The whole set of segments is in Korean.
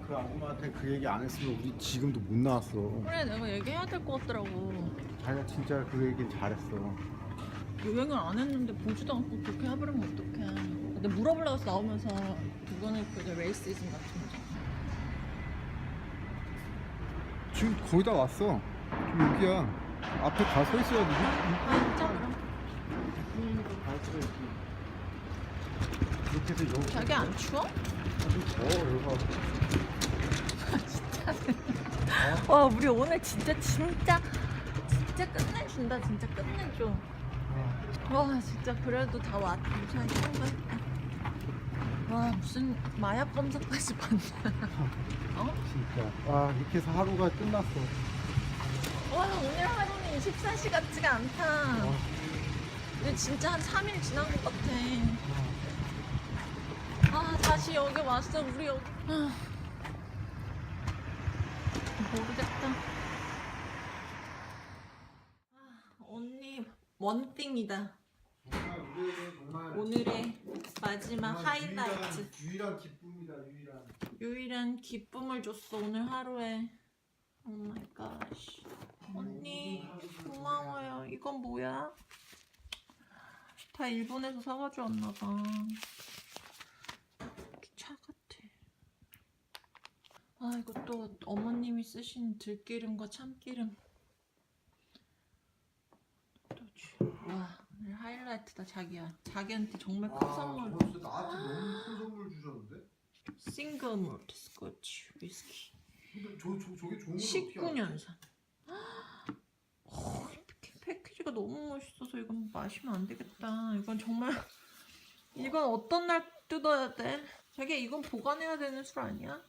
그 아줌마한테 그 얘기 안 했으면 우리 지금도 못 나왔어. 그래 내가 얘기해야 될 것 같더라고. 자기가 진짜 그 얘기는 잘했어. 여행을 안 했는데 보지도 않고 그렇게 해버리면 어떡해. 근데 물어보려고 해서 나오면서 그거는 그게 레이시즘 같은 거죠. 지금 거의 다 왔어. 지금 여기야. 앞에 가 서 있어야 돼. 진짜 그럼? 이렇게 해서 여기 자기 안 추워? 여기가. 진짜. 와 우리 오늘 진짜 끝내준다. 진짜 끝내줘. 와 진짜 그래도 다 왔다. 무사히 통과했다. 와 무슨 마약 검사까지 받냐. 어? 진짜. 와 이렇게 해서 하루가 끝났어. 와 오늘 하루는 24시 같지가 않다. 근데 진짜 한 3일 지난 것 같아. 아 다시 여기 왔어. 우리 여기 모르겠다. 언니 원띵이다. 정말 우리에게 정말 오늘의 마지막 하이라이트. 유일한 기쁨이다. 유일한 기쁨을 줬어 오늘 하루에. 오 마이 갓. 언니 고마워요. 이건 뭐야? 다 일본에서 사가지고 왔나봐. 차 같아. 아 이것도 어머님이 쓰신 들기름과 참기름. 와 오늘 하이라이트다 자기야. 자기한테 정말 큰 선물. 진짜 나한테 너무 큰 선물 주셨는데? 싱글 몰트 스코치 위스키 근데 저게 좋은 건 19년산. 패키지가 너무 멋있어서 이건 마시면 안 되겠다. 이건 정말 이건 어떤 날 뜯어야 돼? 자기야 이건 보관해야 되는 술 아니야?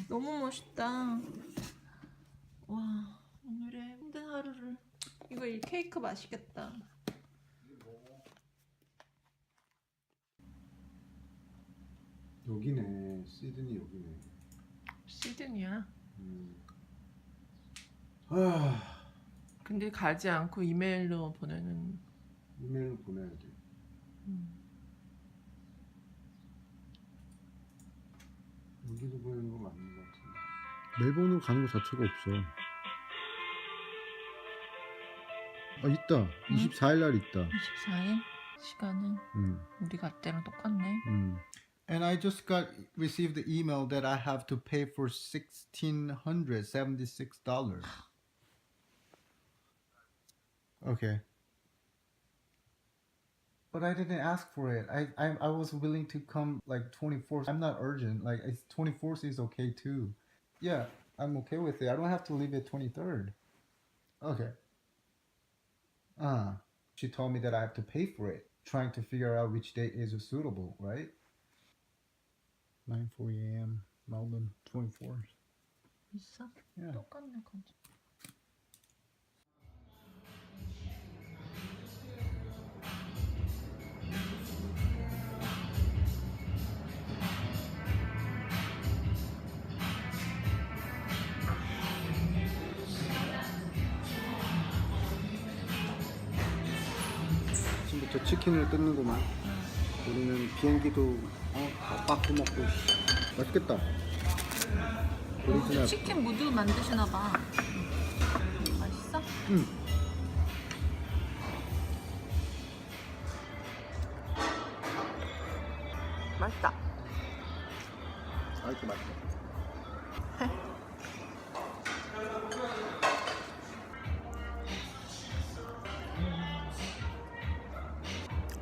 너무 멋있다. 와 오늘의 힘든 하루를. 이거 이 케이크 맛있겠다. 여기네. 시드니 여기네. 시드니야. 아, 근데 가지 않고 이메일로 보내는. 이메일로 보내야 돼. 여기도 보내는 거 맞는 거 같은데. 멜번으로 가는 거 자체가 없어. 아 있다. 24일 날 있다. 24일? 시간은 우리 갈 때랑 똑같네. And I just received the email that I have to pay for $1,676. Okay. But I didn't ask for it. I was willing to come like 24th. I'm not urgent. Like it's 24th is okay too. Yeah, I'm okay with it. I don't have to leave at 23rd. Okay. She told me that I have to pay for it. Trying to figure out which date is suitable, right? 9:40 a.m. Melbourne, 24th. 있어? Yeah. 똑같네 건지. 지금부터 치킨을 뜯는구만. 우리는 비행기도 빠꾸 먹고. 맛있겠다. 오리지널. 치킨 무드 만드시나봐. 맛있어? 응. 맛있다. 아이고 맛있어.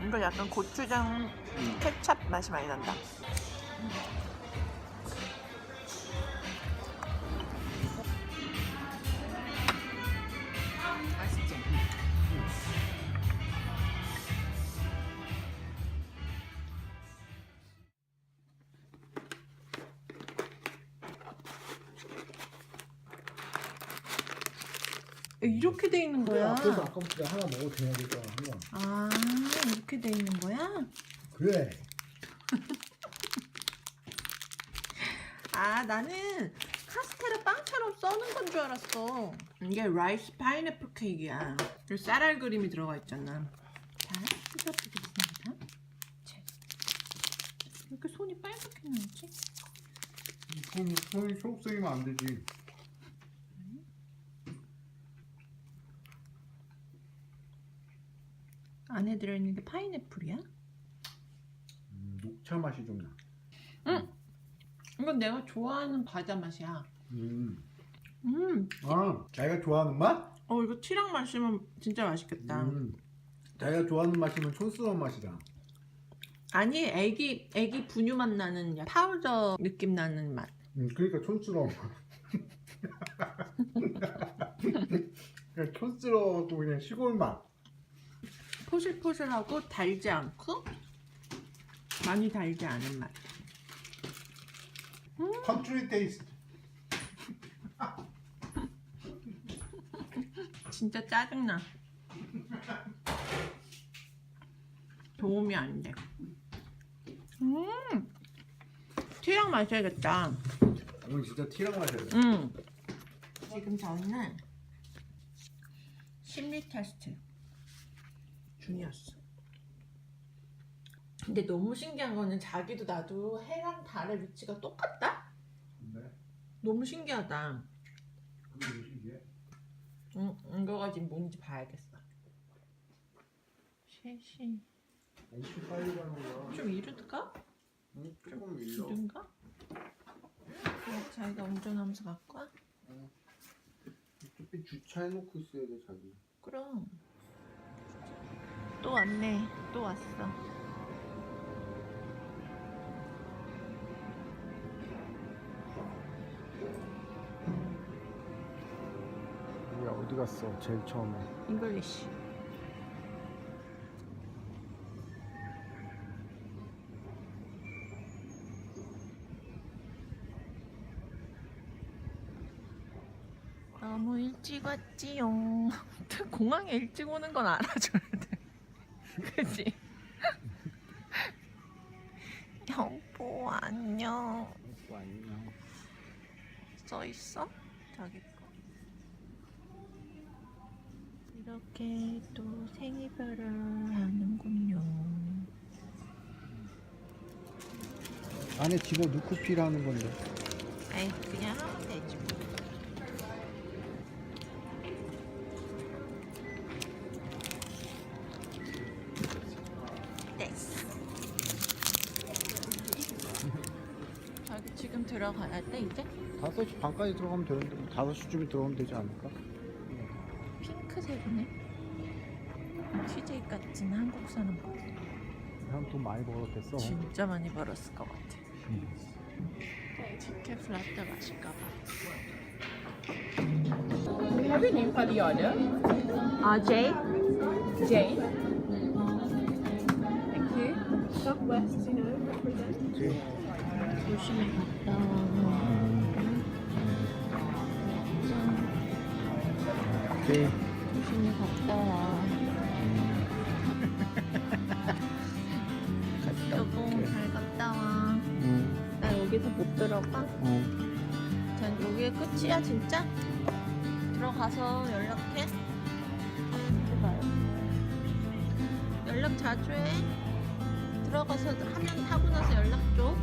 이거 약간 고추장 케찹 맛이 많이 난다. 맛있지? 이렇게 돼 있는 거야. 앞에서 아까부터 하나 먹어도 되냐 그랬잖아. 한번. 아 이렇게 돼 있는 거야? 그래. 아 나는 카스테라 빵처럼 써는 건 줄 알았어. 이게 라이스 파인애플 케이크야. 그리고 쌀알 그림이 들어가 있잖아. 자 뜯어보겠습니다. 자, 왜 이렇게 손이 빨갛게 나오지? 그럼 손이 초록색이면 안 되지. 안에 들어있는 게 파인애플이야? 녹차 맛이 좀 나. 응. 이건 내가 좋아하는 과자 맛이야. 음. 어 자기가 좋아하는 맛? 이거 티랑 마시면 진짜 맛있겠다. 자기가 좋아하는 맛이면 촌스러운 맛이다. 아니 애기 분유 맛 나는 파우더 느낌 나는 맛. 그러니까 촌스러운 맛. 그냥 촌스러워도 그냥 시골 맛. 포슬포슬하고 달지 않고 많이 달지 않은 맛. 컨트리 테이스트. 진짜 짜증나. 도움이 안 돼. 티랑 마셔야겠다. 오늘 진짜 티랑 마셔야 돼. 지금 저희는 심리 테스트 중이었어. 근데 너무 신기한 거는 자기도 나도 해랑 달의 위치가 똑같다? 네. 너무 신기하다. 그게 신기해. 이거가 지금 뭔지 봐야겠어. 셋이 엄청 빨리 가는 거야. 좀 이르드가? 조금 이른가? 자기가 운전하면서 갖고 와? 어차피 주차해놓고 있어야 돼 자기. 그럼. 또 왔네. 또 왔어. 뭐야 어디 갔어? 제일 처음에. 잉글리시. 너무 일찍 왔지요. 공항에 일찍 오는 건 알아줘야 돼. 그치? 여보 안녕. 안녕. 써있어? 자기 거. 이렇게 또 생일별을 하는군요. 안에 집어 넣고 필요하는 건데. 에이 그냥 하면 되지 뭐. 됐어. 자기 지금 들어가야 돼 이제? 5시 반까지 들어가면 되는데 5시쯤에 들어오면 되지 않을까? 핑크색이네. TJ 같진 한국 사람 같아. 형 돈 많이 벌었겠어. 진짜 많이 벌었을 것 같아. 치킨 플라떼 마실까 봐. We have your name for the order. Jay? Jay. Thank you. Southwest, represent. 조심히 갔다 와. 오케이. 조심히 갔다 와. 여보 잘 갔다 와. 나 여기서 못 들어가? 전 여기가 끝이야 진짜? 들어가서 연락해? 해봐요. 연락 자주 해. 들어가서 하면 하고 나서 연락 줘.